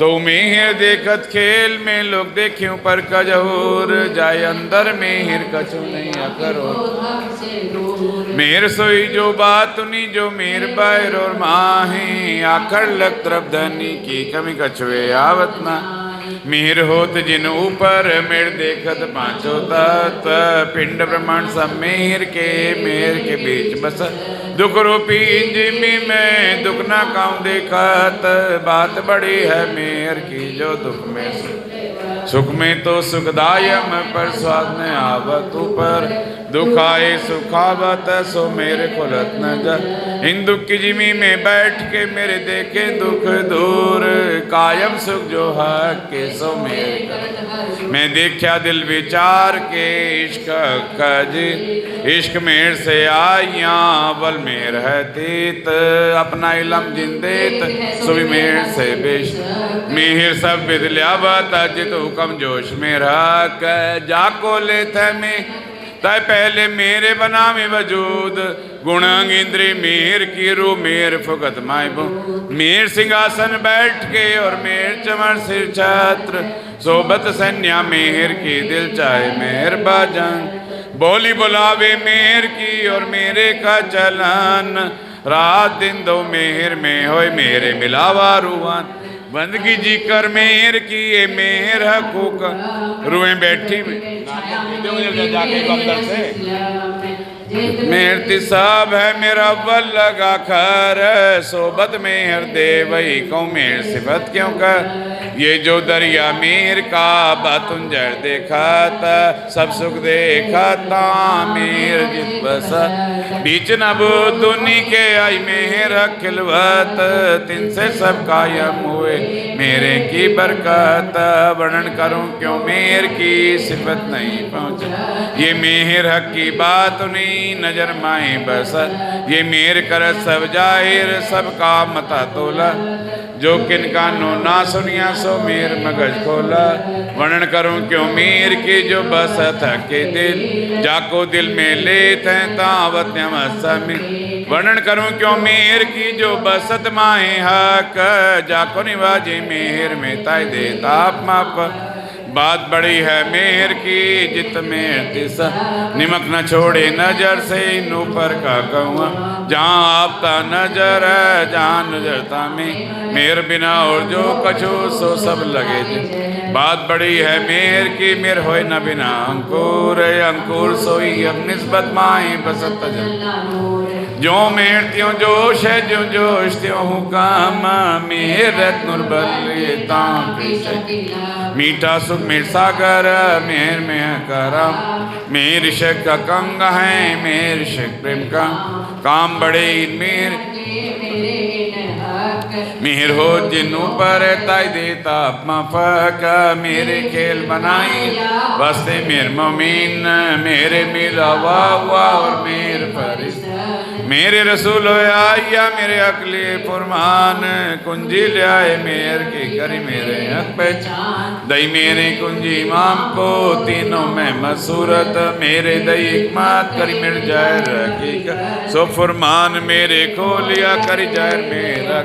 दो मेहर देखत खेल में लोग देख्यूं पर कजहूर, जाए अंदर मेहर कछु नहीं करो। मेहर सोई जो बात उनी जो मेहर बाहर और माही, आखर लग तरफ धनी की कमी कछुए आवत ना। मिहिर होत जिन ऊपर मेर देखत पांचों तत्व पिंड ब्रह्मांड सब मेहर के बीच बस दुख रूपी जिमी में दुख ना काऊं देखत बात बड़ी है मेहर की जो दुख में सुख में तो सुखदायम पर स्वाद न आवत ऊपर दुख आए सुखावत सो मेरे खुलत न जा इन दुख की जिमी में बैठ के मेरे देखे दुख दूर कायम सुख जो है के सो मेरे मैं देखा दिल विचार के इश्क कज इश्क मेर से आइया बल मेर है तीत अपना इलम जिंदेत सो भी मेर से बेश मेहर सब बिदलियावत जित हुक्म जोश मेरा जाको ले थे में तय पहले मेरे बना में वजूद गुणांग इंद्री मेहर की रू मेर फुकत मायबो मेर सिंहासन बैठ के और मेर चमर सिर छात्र सोबत सन्या मेहर की दिल चाहे मेहर बाजन बोली बुलावे मेहर की और मेरे का चलन रात दिन दो मेहर में होए मेरे मिलावा रूहान बंदगी जी कर मेहर की ये मेहर हकूक रुए बैठी मेहर साहब है मेरा अव्वल लगा खर सोबत मेहर दे वही कहूँ मेहर सिफत क्यों कर ये जो दरिया मेहर का बातुंजर देखा था सब सुख देखा था मेहर जित बसा बीच नब दुनी के आई मेहर खिलवत तिन से सब कायम हुए मेरे की बरकत वर्णन करूं क्यों मेहर की सिफत नहीं पहुंचे ये मेहर हक की बात नहीं नजर माए बस ये मेहर कर सब जाहिर सब का मता तोला जो किनका नो ना सुनिया सो मेर मगज खोला वर्णन करूं क्यों मेहर की जो बस थके दिल जाको दिल में लेते तावत वर्णन करूं क्यों मेहर की जो बसत माए हक जाको निवाजी मेहर में ताई दे ताप माप बात बड़ी है मेहर की जित मेहर दिशा निमक न छोड़े नजर से ऊपर का कहूँ जहाँ आपता नजर है जहाँ नजरता में मेहर बिना और जो कछू सो सब लगे जे बात बड़ी है मेहर की मेहर होए न बिना अंकुर सोई अब निस्बत माए बसत जो मेहर त्यों जोश है जो जोश त्यों हुकाम मेहर रत्नुर्बल मीठा सुख मेर सागर मेहर में करम मेहर शक का कंग है मेहर शक प्रेम का काम बड़े मेहर मेहर हो जिन ऊपर ताई देता फक मेरे खेल बनाई बसते मेर मोमीन मेरे मिला वाह और मेर फरिश्ता मेरे रसूल आया मेरे अकले फरमान कुंजी ले आए मेहर की करी मेरे हक पहचान दई मेरे कुंजी इमाम को तीनों में मसूरत मेरे दई हिकमत करी मिल जाए हकीकत सो फरमान मेरे खो लिया करी जाए मेरा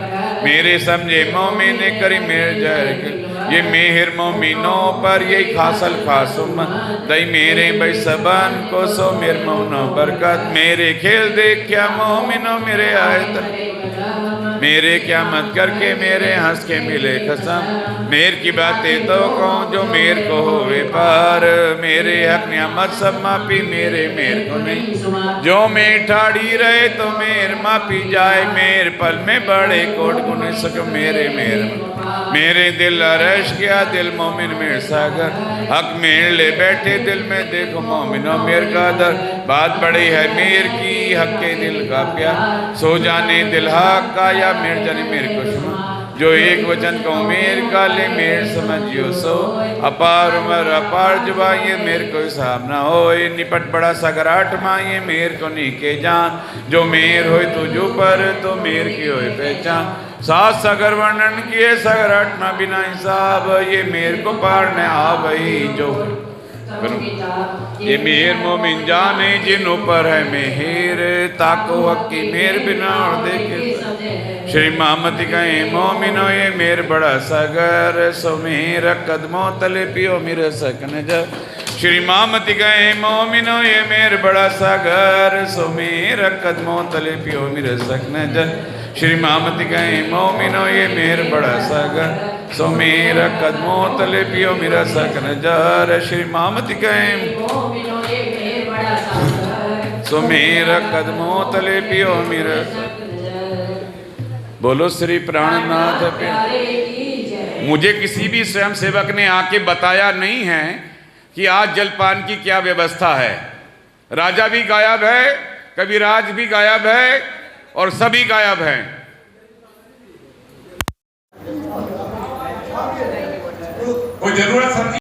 मेरे समझे मोमिन करी मिल जाए ये मेहर मोमिनों पर यही खासल खासुम दई मेरे भाई सबन को सो मेरे मोनो बरकत मेरे खेल देख क्या मोमिनो मेरे आयत मेरे क्या मत करके मेरे हंस के मिले कसम मेर की बातें तो कौन जो मेर को होवे पार मेरे हक नियामत सब मापी मेरे मेर को नहीं जो मेर ठाड़ी रहे तो मेर मापी जाए मेर पल में बड़े कोट गुने सको मेरे मेरे दिल अरश किया दिल मोमिन मेर सागर हक मेर ले बैठे दिल में देखो मोमिनो मेर का दर बात बड़ी है मेर की हक के दिल का प्यार सो जाने दिल हक का या मेर जाने मेरे कुछ जो एक वचन को मेर का ले मेर समझियो सो अपार उमर अपार जुबाइए मेर को हिसाब ना हो निपट बड़ा सगराट माइए मेर को नीके जान जो मेर हो तुझ पर तो मेर की हो पहचान सात सगर वर्णन किए सगराट ना बिना हिसाब ये मेर को पार न आ वही जो ये मेहर मोमिन जाने जिन ऊपर है मेहर ताको हकी मेहर बिना और देखे श्री मोहम्मद कहे मोमिनो ये मेहर बड़ा सगर सो मेहर कदमों तले पियो मेरे सकने जा श्री मोहम्मद कहे मोमिनो ये मेहर बड़ा सगर सो मेहर कदमों तले पियो मेरे सकने जा श्री मोहम्मद कहे मोमिनो ये मेहर बड़ा सगर सो मेरा कदमों तले पियो मेरा सकन जार श्री मामति कहें सो मेरा कदमों तले पियो मेरा बोलो श्री प्राणनाथ प्यारे। मुझे किसी भी स्वयं सेवक ने आके बताया नहीं है कि आज जलपान की क्या व्यवस्था है। राजा भी गायब है, कविराज भी गायब है और सभी गायब हैं। कोई जरूरत समझी